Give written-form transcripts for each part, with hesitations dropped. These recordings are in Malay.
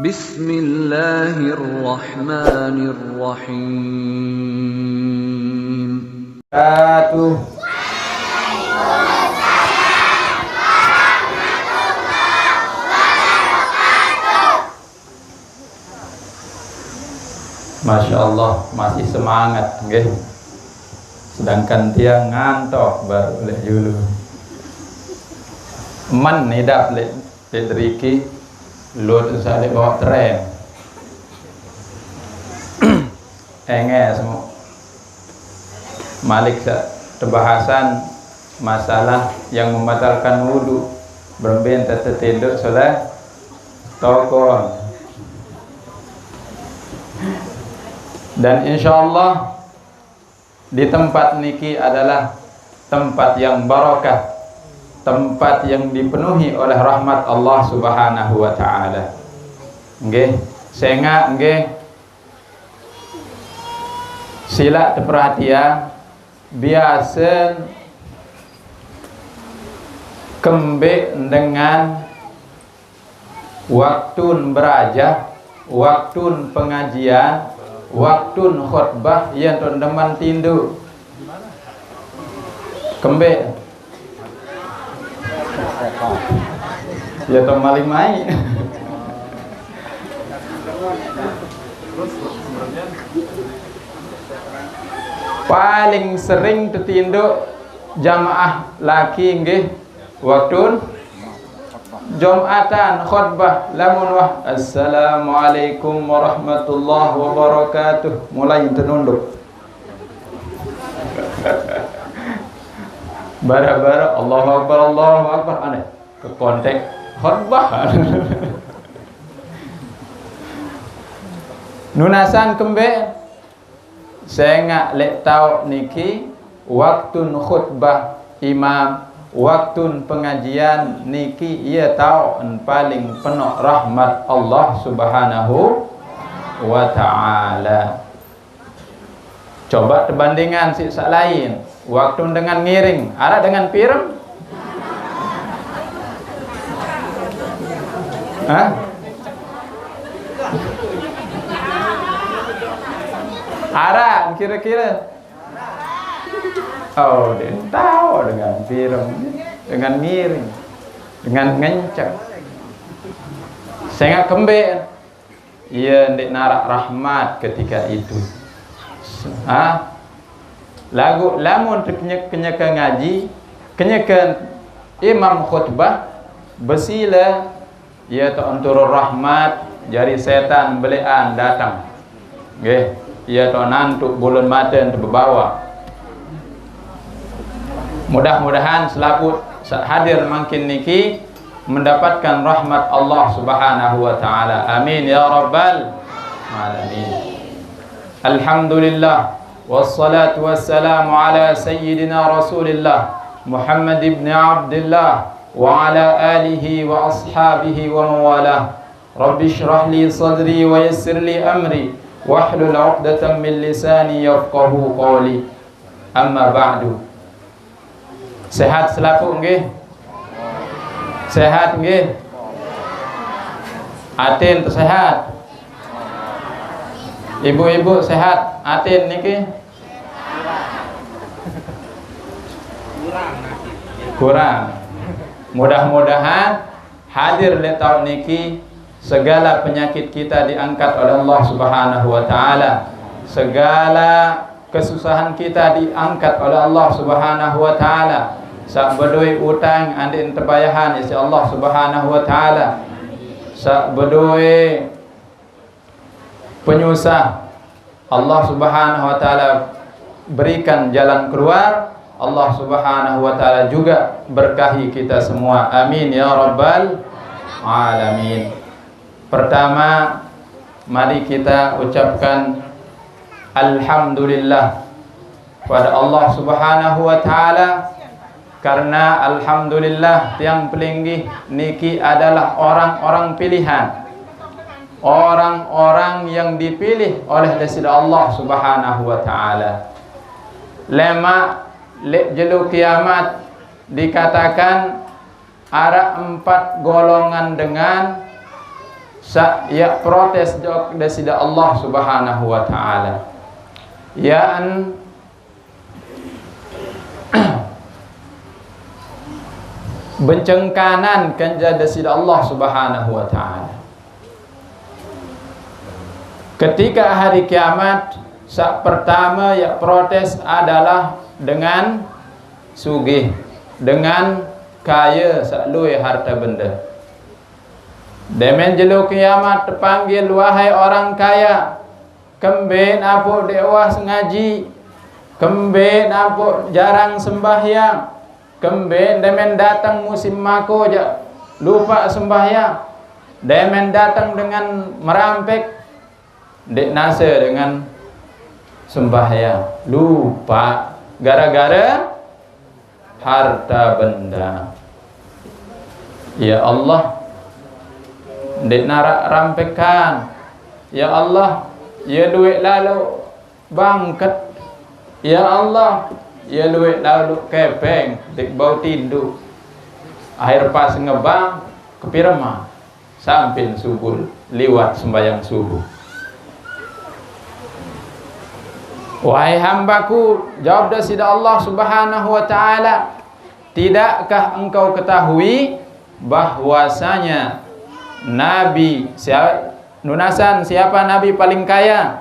Bismillahirrahmanirrahim. Masya Allah, masih semangat, nggih. Sedangkan dia ngantok baru lek dulu. Man nidap lek deriki, lut usah lek bawa tren. Enge semua. Malik terbahasan masalah yang membatalkan wudu, berben tertinduk soleh tokon. Dan insyaallah di tempat niki adalah tempat yang barakah, tempat yang dipenuhi oleh rahmat Allah Subhanahu wa taala. Nggih, sehingga nggih sila perhatian biasa kembe dengan waktu beraja, waktu pengajian, waktu khutbah yang teman tindu kembe ya to maling mai paling sering tertindu jamaah laki nggih waktu Jumatan khutbah lamun wah assalamualaikum warahmatullahi wabarakatuh mulai tenunduk bara-bara Allahu akbar aneh ke konteks khutbah nunasan kembe saya ngak lek tau niki waktu khutbah imam, waktu pengajian niki ia tahu paling penuh rahmat Allah Subhanahu wa taala. Coba perbandingan sisa lain, waktu dengan ngiring, ada dengan pirem? Hah? Ada kira-kira? Oh, dia tahu dengan pirem, dengan miring, dengan ngencak. Saya kembe, ia ndik narak rahmat ketika itu. Lagu lamun kenyaka ngaji, kenyaka imam khutbah, besila ia tak anturur rahmat, jari setan belian datang. Nggih, ia tak nantuk bulan mata terbawa. Mudah-mudahan selaku hadir makin niki mendapatkan rahmat Allah Subhanahu wa taala. Amin ya rabbal alamin. Alhamdulillah wassalatu wassalamu ala sayyidina Rasulillah Muhammad ibn Abdullah wa ala alihi wa ashabihi wa mawalah. Rabbi shrah li sadri wa yassir li amri wahlul 'uqdatam min lisani yafqahu qawli. Amma ba'du. Sehat selaku nggih? Sehat nggih? Atin sehat? Ibu-ibu sehat? Atin niki? Kurang. Mudah-mudahan hadir le tahun niki segala penyakit kita diangkat oleh Allah Subhanahu wa taala. Segala kesusahan kita diangkat oleh Allah Subhanahu wa taala. Sak bedoi utang andin terbayahan insya Allah Subhanahu wa taala. Sak bedoi penyusah Allah Subhanahu wa taala berikan jalan keluar. Allah Subhanahu wa taala juga berkahi kita semua. Amin ya rabbal alamin. Pertama, mari kita ucapkan alhamdulillah pada Allah Subhanahu wa taala. Karena alhamdulillah tiang pelinggi niki adalah orang-orang pilihan, orang-orang yang dipilih oleh Allah Subhanahu wa taala. Lema jelu kiamat dikatakan ada 4 golongan dengan ya protes jok desida Allah Subhanahu wa taala. Yan bencengkanan kanja desida Allah Subhanahu wa taala. Ketika hari kiamat, sak pertama ya protes adalah dengan sugih, dengan kaya sak luwe harta benda. Demen jelu kiamat terpanggil, wahai orang kaya, kemben apa dewas ngaji, kemben apa jarang sembahyang, kemben demen datang musim mako ja lupa sembahyang, demen datang dengan merampek, dek nase dengan sembahyang, lupa gara-gara harta benda. Ya Allah, dek narak rampekan. Ya Allah, ya duit lalu bangket. Ya Allah, ya duit lalu kepeng, dek bau tindu. Akhir pas ngebang kepirama sampai subuh liwat sembahyang subuh. Wahai hambaku, jawab dasida Allah Subhanahu wa taala, tidakkah engkau ketahui bahwasanya Nabi Nunasan, siapa Nabi paling kaya?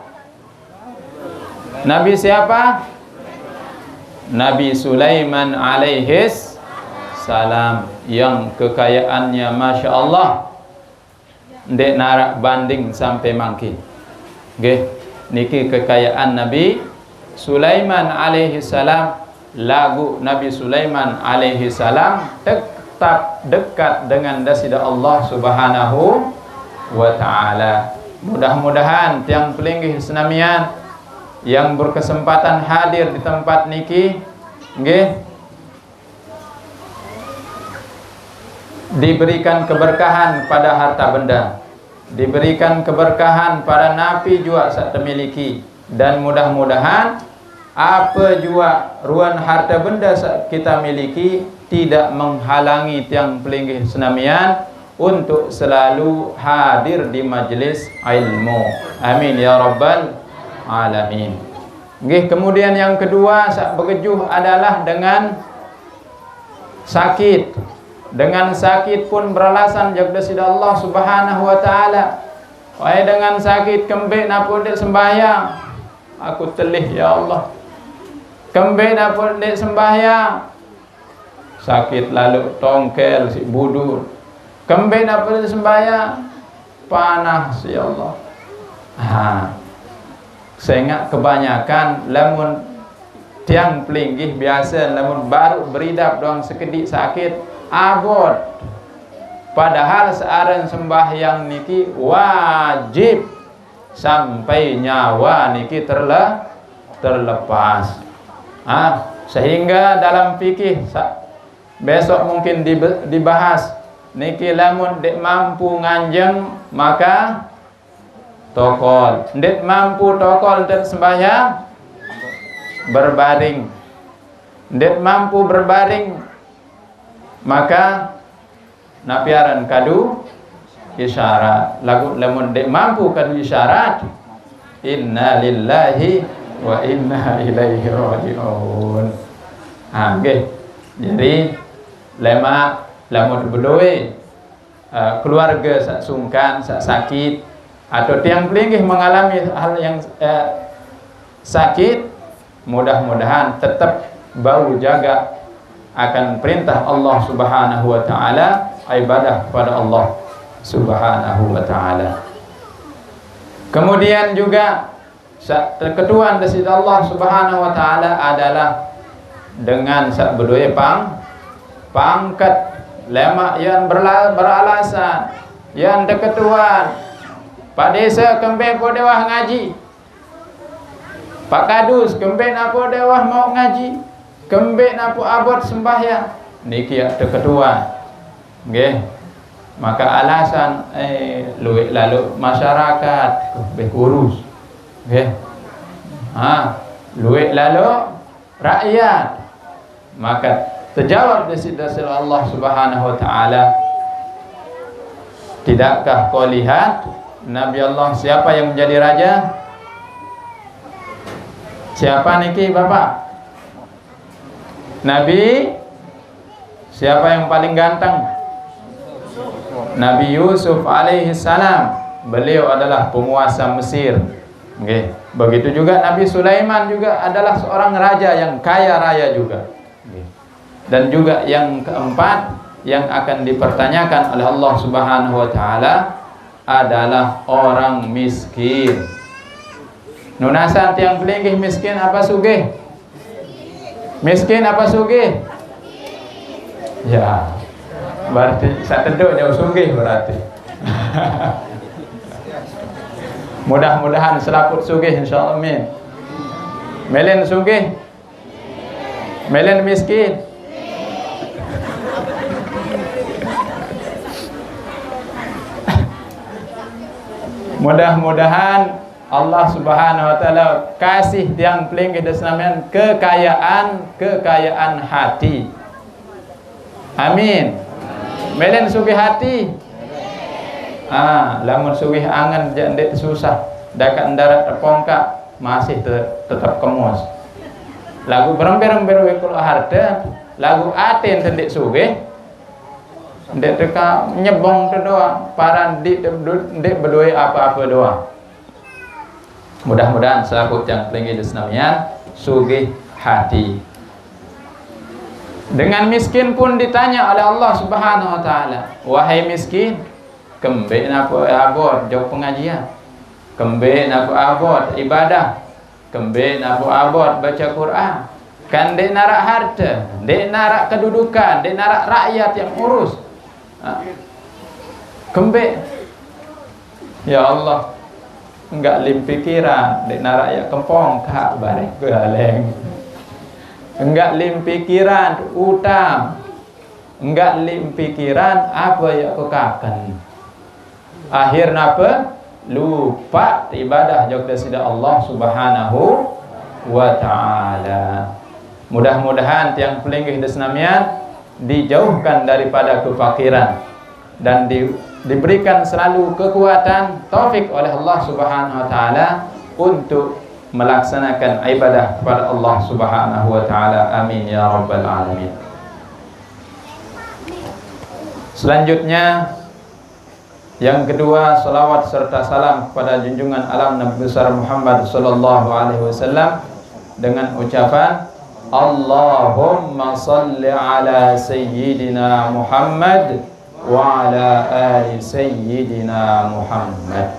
Nabi siapa? Nabi Sulaiman alaihis salam, yang kekayaannya Masya Allah ndek narak banding sampai mangkin. Nggih, niki kekayaan Nabi Sulaiman alaihi salam. Lagu Nabi Sulaiman alaihi salam tetap dekat dengan dasida Allah Subhanahu wa taala. Mudah-mudahan tiang pelinggih senamian yang berkesempatan hadir di tempat niki nggih diberikan keberkahan pada harta benda, diberikan keberkahan pada napi juga sak temiliki, dan mudah-mudahan apa jua ruan harta benda kita miliki tidak menghalangi tiang pelinggih senamian untuk selalu hadir di majlis ilmu. Amin ya rabbal alamin. Nggih, kemudian yang kedua sak begejuh adalah dengan sakit. Dengan sakit pun beralasan jagdasida Allah Subhanahu wa taala. Wahai dengan sakit kembek napa dek sembahyang? Aku telih ya Allah. Kembek napa dek sembahyang? Sakit lalu tongkel si budur. Kembek napa dek sembahyang? Panas ya Allah. Sehingga kebanyakan lamun tiang pelinggih biasa lamun baru beridap doang sekedik sakit abot. Padahal searan sembahyang niki wajib sampai nyawa niki terlepas. Sehingga dalam fikih besok mungkin dibahas niki lamun dek mampu nganjeng maka tokol, dek mampu tokol dan sembahyang berbaring, dek mampu berbaring maka napiaran kadu isyarat. Lagu lamun dek mampu kadu isyarat, inna lillahi wa inna ilaihi raji'un. Nggih. Jadi lema lamun bedoe keluarga sak sungkan, sak sakit atau tiang pelinggih mengalami hal yang sakit, mudah-mudahan tetap bau jaga akan perintah Allah Subhanahu wa taala, ibadah kepada Allah Subhanahu wa taala. Kemudian juga ketuan dari Allah Subhanahu wa taala adalah dengan sak bedoe pangkat lema yang beralasan yang deketuan Pak Desa kemben po dewah ngaji, Pak Kadus kemben apa dewah mau ngaji, kemben apa abot sembahyang niki ya deketuan. Nggih, maka alasan luwih lalu masyarakat berurus nggih, luwih lalu rakyat, maka terjawab dari Allah Subhanahu wa taala, Tidakkah kau lihat Nabi Allah siapa yang menjadi raja? Siapa niki Bapak? Nabi siapa yang paling ganteng? Nabi Yusuf alaihi salam. Beliau adalah penguasa Mesir. Okay. Begitu juga Nabi Sulaiman juga adalah seorang raja yang kaya raya juga. Okay. Dan juga yang keempat yang akan dipertanyakan oleh Allah Subhanahu wa taala adalah orang miskin. Nunasan tiang pelinggih miskin apa sugih? Miskin apa sugih? Ya. Berarti sateduk jauh sugih berarti. Mudah-mudahan selaput sugih insyaallah amin. Melen sugih? Melen miskin? Mudah-mudahan Allah Subhanahu wa taala kasih tiang pelinggih desnamian kekayaan hati. Amin. Melen sugih hati. Lamun sugih angan jandek susah. Dakat darat terpongkak masih tetap kemus. Lagu berember-ember wekul harta, lagu aten tendek sugih. Ndek teka nyebong tu doang, para ndek berdua apa-apa doang. Mudah-mudahan selaku yang pelinggih desnamian sugih hati. Dengan miskin pun ditanya oleh Allah Subhanahu wa taala, wahai miskin, kembe napa abot jauh pengajian, kembe napa abot ibadah, kembe napa abot baca Quran. Kan dek narak harta, dek narak kedudukan, dek narak rakyat yang urus. Kembe, ya Allah, enggak lim pikiran dek narak ya kempong kak bareng galeng. Enggak lim pikiran utang, enggak lim pikiran apa ya kekakan. Akhir napa? Lupa ibadah jauh sida Allah Subhanahu wa taala. Mudah-mudahan tiang pelinggih desnamian dijauhkan daripada kefakiran dan diberikan selalu kekuatan taufik oleh Allah Subhanahu wa taala untuk melaksanakan ibadah kepada Allah Subhanahu wa taala. Amin ya rabbal alamin. Selanjutnya yang kedua, salawat serta salam kepada junjungan alam Nabi besar Muhammad sallallahu alaihi wasallam dengan ucapan Allahumma salli ala sayyidina Muhammad wa ala ali sayyidina Muhammad.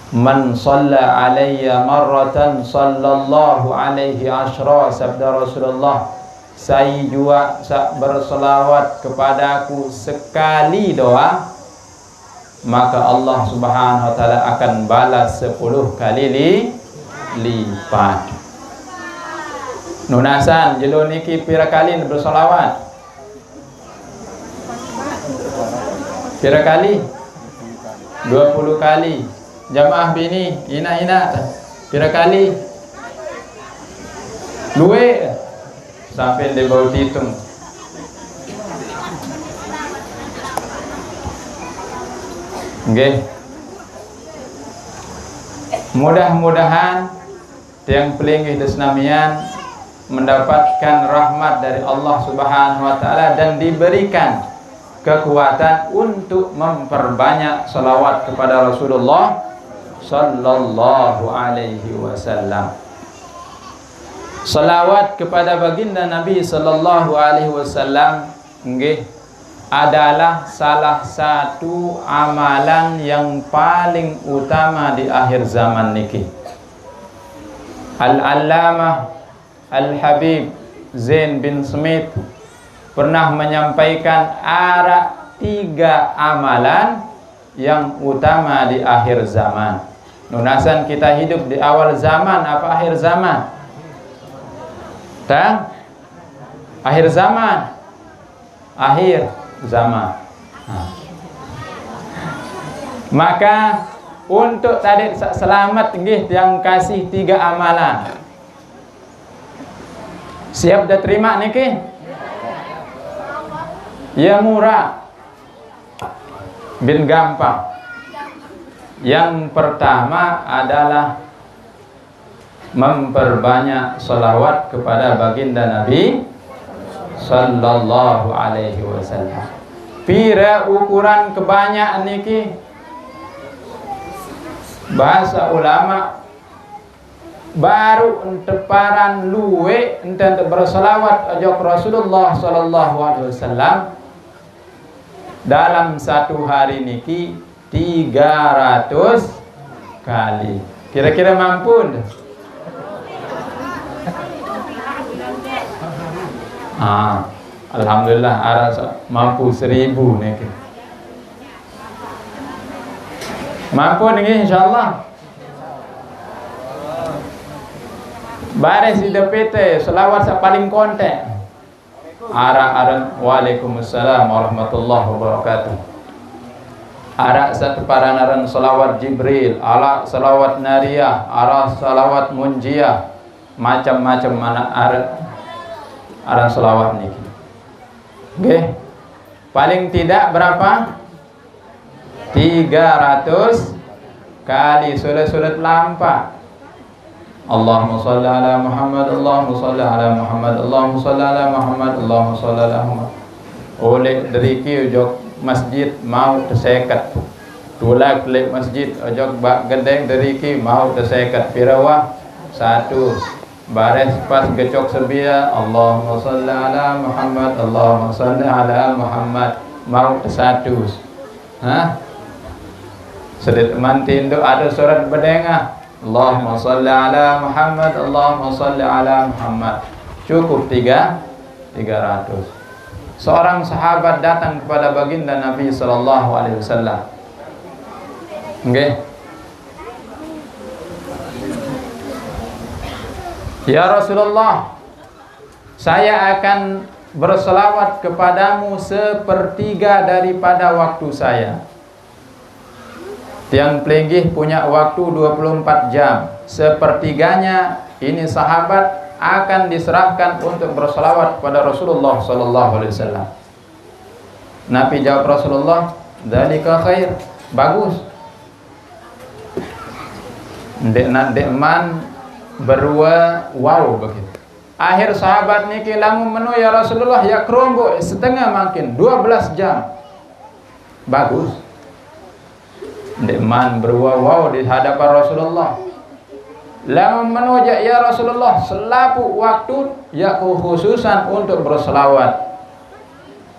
Man shalla alayya marratan sallallahu alaihi asyra, sabda Rasulullah, saya juga berselawat kepadaku sekali doa, maka Allah Subhanahu wa taala akan balas 10 kali lipat. Nunasan jelo niki pira kali bersolawat? Pira kali? 20 kali. Jamaah bini ina pira kali? Luwe sampai dia baru hitung. Okay. Mudah-mudahan yang pelinggih desnamian mendapatkan rahmat dari Allah Subhanahu wa taala dan diberikan kekuatan untuk memperbanyak salawat kepada Rasulullah sallallahu alaihi wasallam. Salawat kepada baginda Nabi sallallahu alaihi wasallam nggih adalah salah satu amalan yang paling utama di akhir zaman niki. Al-Allamah Al-Habib Zain bin Smith pernah menyampaikan ada 3 amalan yang utama di akhir zaman. Nunasan kita hidup di awal zaman apa akhir zaman? Akhir zaman. Akhir zaman. Maka untuk tadi selamat nggih yang kasih 3 amalan. Siap dah terima niki? Ya murah. bin gampang. Yang pertama adalah memperbanyak salawat kepada baginda Nabi sallallahu alaihi wasallam. Pira ukuran kebanyakan niki bahasa ulama baru enteparan luwe enten bersalawat ajak Rasulullah sallallahu alaihi wasallam dalam satu hari niki 300 kali. Kira-kira mampu enggak? Alhamdulillah ada mampu 1000 nih. Mampu nih insyaallah. Baris di DPT selawat sa paling konten. Ara waalaikumsalam warahmatullahi wabarakatuh. Ara satu paranaran selawat Jibril, ala selawat Nariyah, ara selawat Munjiyah, macam-macam mana ara selawat niki. Oke. Paling tidak berapa? 300 kali surat lampa. Allahumma shalli ala Muhammad, Allahumma shalli ala Muhammad, Allahumma shalli ala Muhammad, Allahumma shalli ala Muhammad. Oleh dari ujok masjid mau tersekat. Tulak lek masjid ujok bak gendeng dari mau tersekat. Pirawa 1. Baris pas gecok sebia Allahumma shalli ala Muhammad, Allahumma shalli ala Muhammad. Mau 1. Sedih mantin tu ada surat berdengah Allahumma salli ala Muhammad, Allahumma salli ala Muhammad. Cukup 300. Seorang sahabat datang kepada baginda Nabi sallallahu alaihi wasallam. Nggih. Ya Rasulullah, saya akan berselawat kepadamu sepertiga daripada waktu saya. Tiang pelinggih punya waktu 24 jam. Sepertiganya ini sahabat akan diserahkan untuk berselawat kepada Rasulullah sallallahu alaihi wasallam. Nabi jawab Rasulullah, "Dzalika khair." Bagus. Ndek man berua wow begitu. Akhir sahabat niki lamun menu ya Rasulullah ya kerombo setengah makin 12 jam. Bagus. Deman berwaw di hadapan Rasulullah. Lamun menujak ya Rasulullah selapu waktu ya khususan untuk berselawat.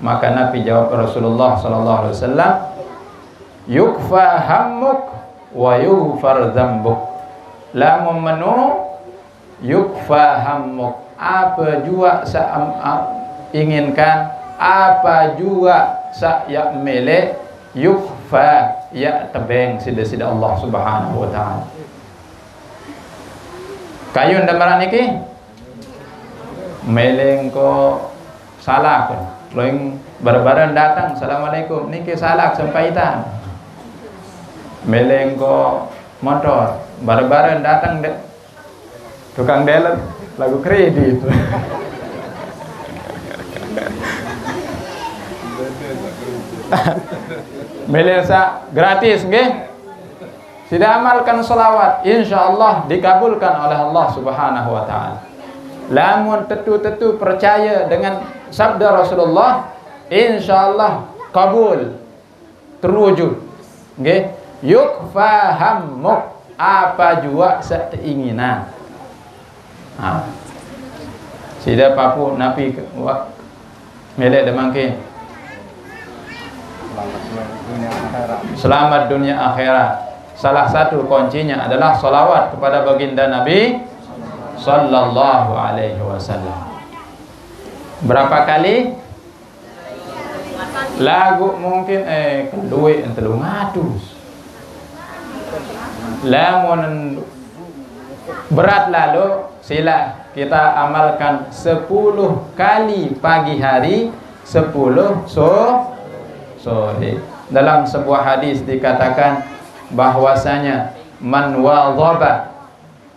Maka Nabi jawab Rasulullah sallallahu alaihi wasallam, "Yukfa hammuk wa yughfar dzambuk." Lamun menu yukfa hammuk, apa jua sa inginkan, apa jua sa ya mele yukfa ya tebeng sida-sida Allah subhanahu wa ta'ala. Kayun damaran iki meleng ko salah ko loing barbaran datang assalamualaikum niki salah sampaitan. Meleng ko motor barbaran datang tukang dealer lagu kredit. Melesa gratis nggih. Sudah amalkan selawat, insyaallah dikabulkan oleh Allah Subhanahu wa taala. Lamun tetu-tetu percaya dengan sabda Rasulullah, insyaallah kabul terwujud. Nggih. Yukfa hammuk, apa jua sekeinginan. Sida papu napi melek demangke. Selamat dunia akhirat. Salah satu kuncinya adalah salawat kepada baginda Nabi sallallahu alaihi wasallam. Berapa kali? Lagu mungkin duit ente 300. Lamun berat lalu sila kita amalkan 10 kali pagi hari, 10 sore. Dalam sebuah hadis dikatakan bahwasanya man wadhaba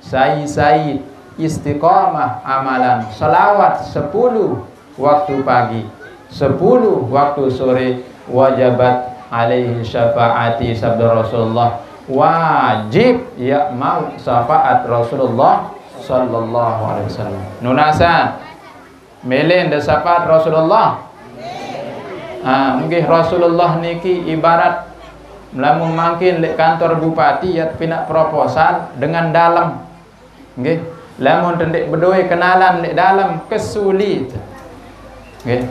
sayi istiqamah amalan selawat 10 waktu pagi 10 waktu sore wajabat alaihi syafaati sabda Rasulullah, wajib ya mau syafaat Rasulullah sallallahu alaihi wasallam. Nunasa melen de syafaat Rasulullah. Mungkin Rasulullah niki ibarat lamun mangkin lek kantor bupati ya pinak proposal dengan dalam. Nggih, lamun tendek bedoe kenalan lek dalam kesulit. Nggih,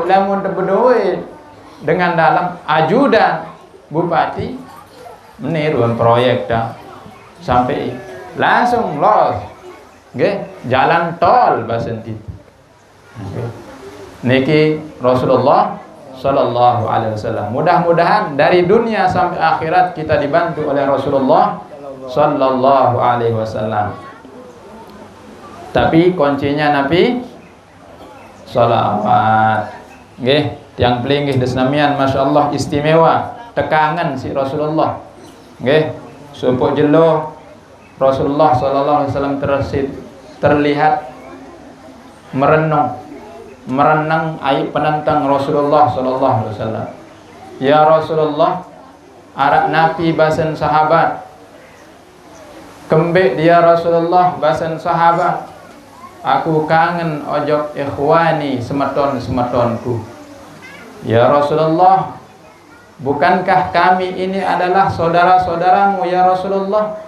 lamun bedoe dengan dalam ajudan bupati meniruan proyek dah sampai langsung los. Nggih, jalan tol basenti. Niki Rasulullah sallallahu alaihi wasallam. Mudah-mudahan dari dunia sampai akhirat kita dibantu oleh Rasulullah sallallahu alaihi wasallam. Tapi kuncinya Nabi salawat. Nggih, tiang pelinggih desnamian masyaallah istimewa tekangan si Rasulullah. Nggih, supuk jelo Rasulullah sallallahu alaihi wasallam terlihat merenang ayat penentang Rasulullah sallallahu alaihi wasallam. Ya Rasulullah, arak napi basen sahabat. Kembek dia Rasulullah basen sahabat. Aku kangen ojok ikhwani semeton-semetonku. Ya Rasulullah, bukankah kami ini adalah saudara-saudaramu ya Rasulullah?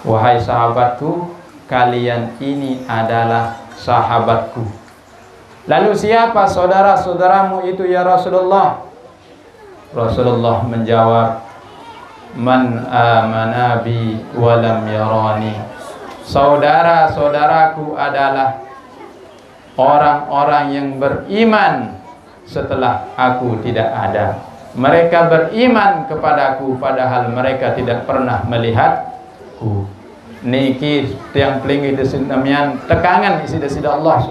Wahai sahabatku, kalian ini adalah sahabatku. Lalu siapa saudara-saudaramu itu ya Rasulullah? Rasulullah menjawab, man amana bi wa lam yarani. Saudara-saudaraku adalah orang-orang yang beriman setelah aku tidak ada. Mereka beriman kepadaku padahal mereka tidak pernah melihatku. Niki tiang pelinggih desinamian tekangan isi desida Allah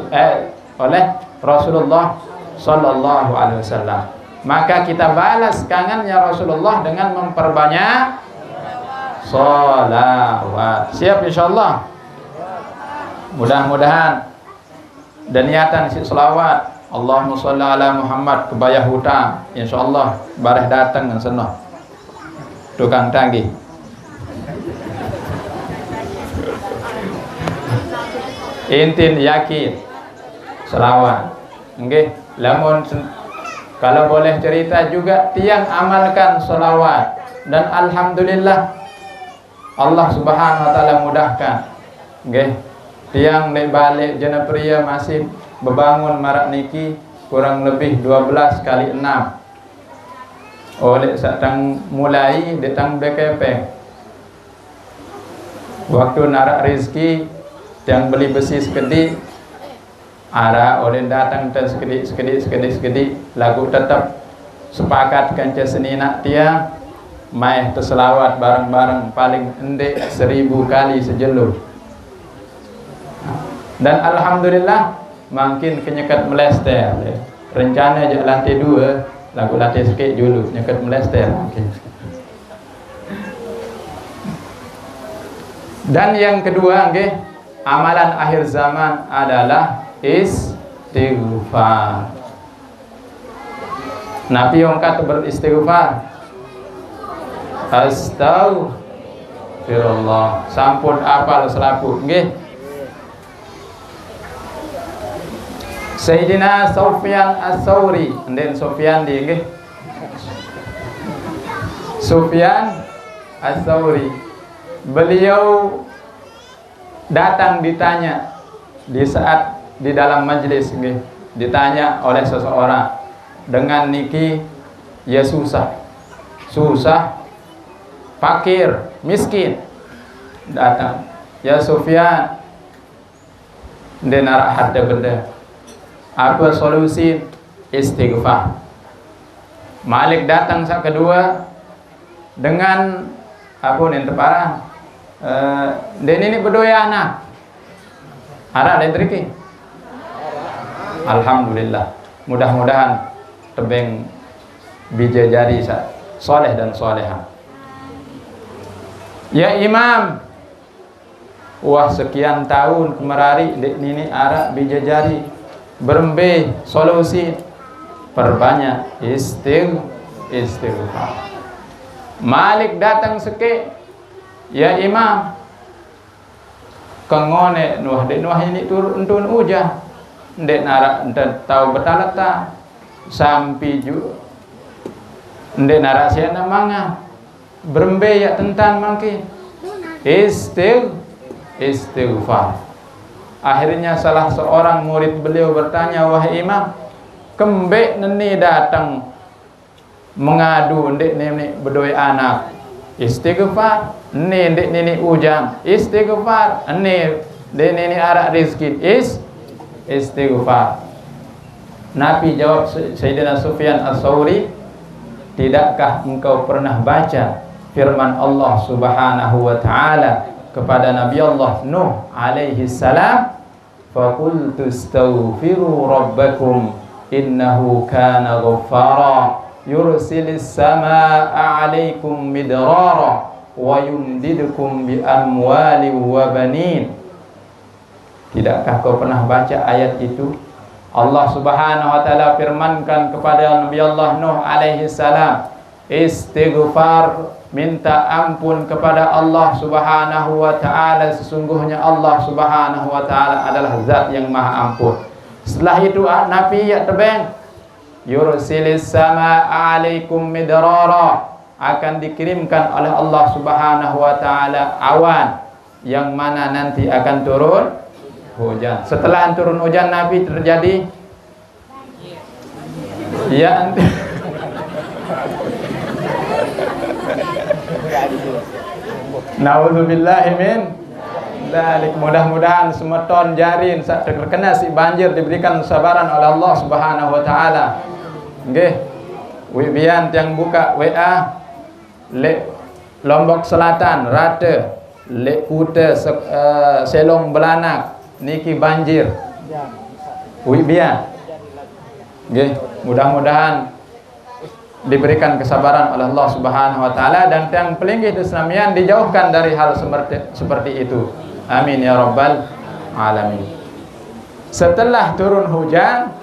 oleh Rasulullah sallallahu alaihi wasallam. Maka kita balas kangennya Rasulullah dengan memperbanyak sholawat. Siap insyaallah. Mudah-mudahan dan niatan isi sholawat Allahumma sholli ala Muhammad kebayah hutang insyaallah bareh datang dengan senang tukang tagih. Intin yakin selawat. Nggih, lamun kalau boleh cerita juga tiang amalkan selawat dan alhamdulillah Allah Subhanahu wa taala mudahkan. Nggih, tiang nek balik jana pria masih bebangun marak niki kurang lebih 12 kali 6. Oleh satang mulai datang BKP. Waktu narak rezeki yang beli besi sekedi ada oleh datang dan sekedi lagu tetap sepakat kanca seni nak tiang mai terselawat bareng-bareng paling endek 1000 kali sejelur. Dan alhamdulillah makin kenyekat melester. Rencana je lantai 2 lagu lantai sikit dulu nyekat melester makin. Dan yang kedua nggih, amalan akhir zaman adalah istighfar. Nabi yang kata beristighfar, astagfirullah, sampun apal selaput nggih. Sayyidina Sufyan As-Tsauri, den Sufyan di nggih. Sufyan As-Tsauri, beliau datang ditanya di saat di dalam majelis nggih, ditanya oleh seseorang dengan niki ya susah, fakir, miskin. Datang, ya Sufyan, denara harta benda. Apa solusi? Istighfar. Malik datang saat kedua dengan apa nih terparah? Dan ini berdoa anak. Ada dan triki. Alhamdulillah. Mudah-mudahan tebeng bijajari soleh dan soleha. Ya Imam, wah sekian tahun kemerari dek nini arak bijajari berembe solusi perbanyak istighfar. Malik datang seke, ya imam, kengone nuh ini turun hujan, ndek narak tahu betalata sampai ju ndek narak siana manga berembe ya tentang mangki istighfar. Akhirnya salah seorang murid beliau bertanya, wahai imam, kembe neni datang mengadu ndek neni bedoi anak istighfar, ndek neni ujang istighfar, ndek neni arak rizki istighfar. Nabi jawab Sayyidina Sufyan Ats-Tsauri, tidakkah engkau pernah baca firman Allah Subhanahu wa taala kepada Nabi Allah Nuh alaihi salam, faqultu astaghfiru rabbakum innahu kana ghaffara yursilis samaa'a 'alaikum midrara wa yumdidukum bi amwali wa banin. Tidakkah kau pernah baca ayat itu? Allah Subhanahu wa taala firmankan kepada Nabi Allah Nuh alaihi salam, istighfar, minta ampun kepada Allah Subhanahu wa taala, sesungguhnya Allah Subhanahu wa taala adalah zat yang maha ampun. Setelah itu Nabi ya tebeng, yursilis samaa'a 'alaikum midrara, akan dikirimkan oleh Allah Subhanahu wa taala awan yang mana nanti akan turun hujan. Setelah turun hujan Nabi terjadi ya Nauzubillahi min dzalik. Mudah-mudahan semeton jarin saat terkena si banjir diberikan kesabaran oleh Allah Subhanahu wa taala. Nggih. Wibian yang buka WA le Lombok Selatan rate le Kuta Selong Belanak niki banjir. Wibian. Nggih, mudah-mudahan diberikan kesabaran oleh Allah Subhanahu wa taala dan yang pelinggih Islamian dijauhkan dari hal seperti itu. Amin ya rabbal alamin. Setelah turun hujan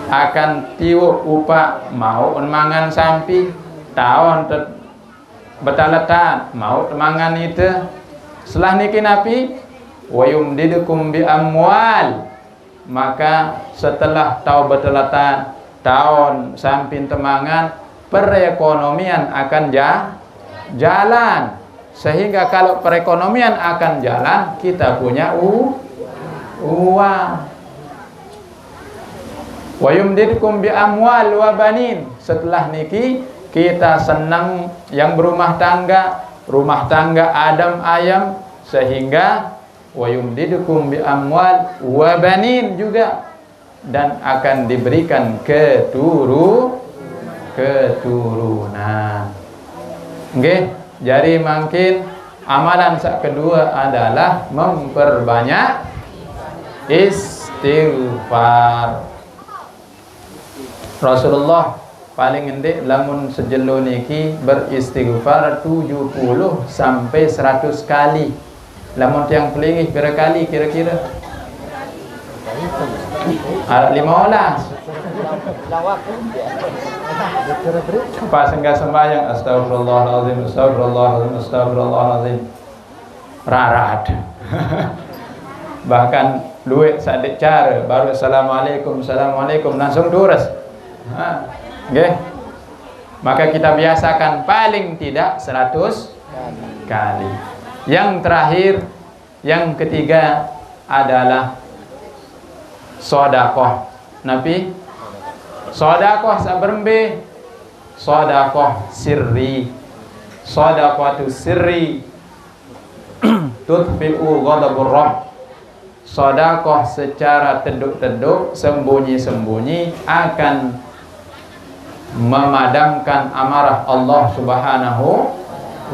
akan tiup upa mau mangan sampi tahun betalatan mau mangan itu. Setelah niki Nabi wa yumdidukum bi amwal, maka setelah tahu betelatan tahun samping temangan perekonomian akan jalan, sehingga kalau perekonomian akan jalan kita punya uang. Wa yumdidukum bi amwal wa banin, setelah niki kita senang yang rumah tangga adem ayam, sehingga wa yumdidukum bi amwal wa banin juga, dan akan diberikan keturunan. Nggih, jadi makin amalan kedua adalah memperbanyak istighfar. Rasulullah paling endek lamun sejelo niki beristighfar 70 sampai 100 kali. Lamun tiang pelingih berapa kali kira-kira? 15. Pas enggak sembahyang astagfirullahalazim astagfirullahalazim astagfirullahalazim rarat. Bahkan duit sadik cara baru assalamualaikum langsung terus. Nggih. Maka kita biasakan paling tidak 100 kali. Yang terakhir, yang ketiga adalah sedekah. Nabi sedekah saberembe, sedekah sirri. Sedekah sirri tudfi'u ghadabur rabb. Sedekah secara teduk-teduk, sembunyi-sembunyi akan memadamkan amarah Allah Subhanahu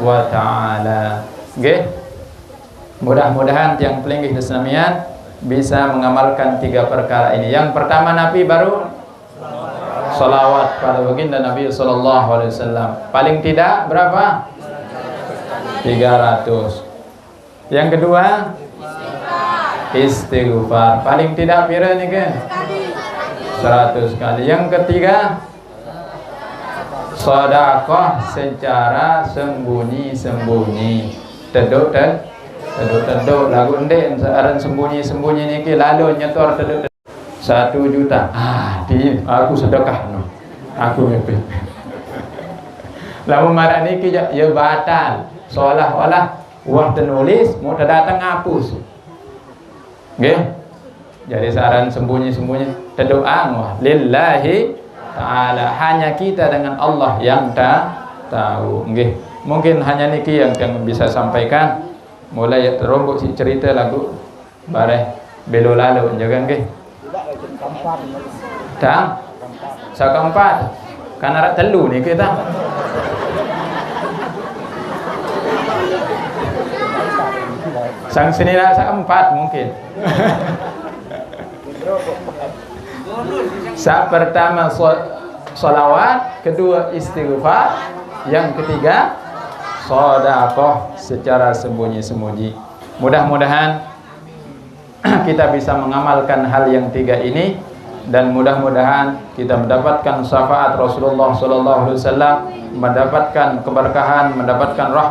wa taala. Nggih. Mudah-mudahan yang pelinggih Islamian bisa mengamalkan 3 perkara ini. Yang pertama Nabi baru salawat pada baginda Nabi sallallahu alaihi wasallam. Paling tidak berapa? 300. Yang kedua istighfar. Paling tidak pira nih kan? 100 kali. Yang ketiga, sedekah secara sembunyi-sembunyi. Teduk lagu ndek aran sembunyi-sembunyi niki lalu nyetor teduk 1 juta. Aku sedekah no. Aku mimpi. Lamun marah niki ya batal. Seolah-olah wah nulis mau datang hapus. Nggih. Jadi saran sembunyi-sembunyi doa lillahi ta'ala, hanya kita dengan Allah yang tahu. Nggih. Mungkin hanya niki yang bisa sampaikan. Mulai terombok si cerita lagu bareh belo lalu jaga nggih. Tang sakampat kan arak telu nih kita. Sang senira sakampat mungkin. Pertama sholawat, kedua istighfar, yang ketiga sedekah secara sembunyi-sembunyi. Mudah-mudahan kita bisa mengamalkan hal yang 3 ini, dan mudah-mudahan kita mendapatkan syafaat Rasulullah sallallahu alaihi wasallam, mendapatkan keberkahan, mendapatkan rahmat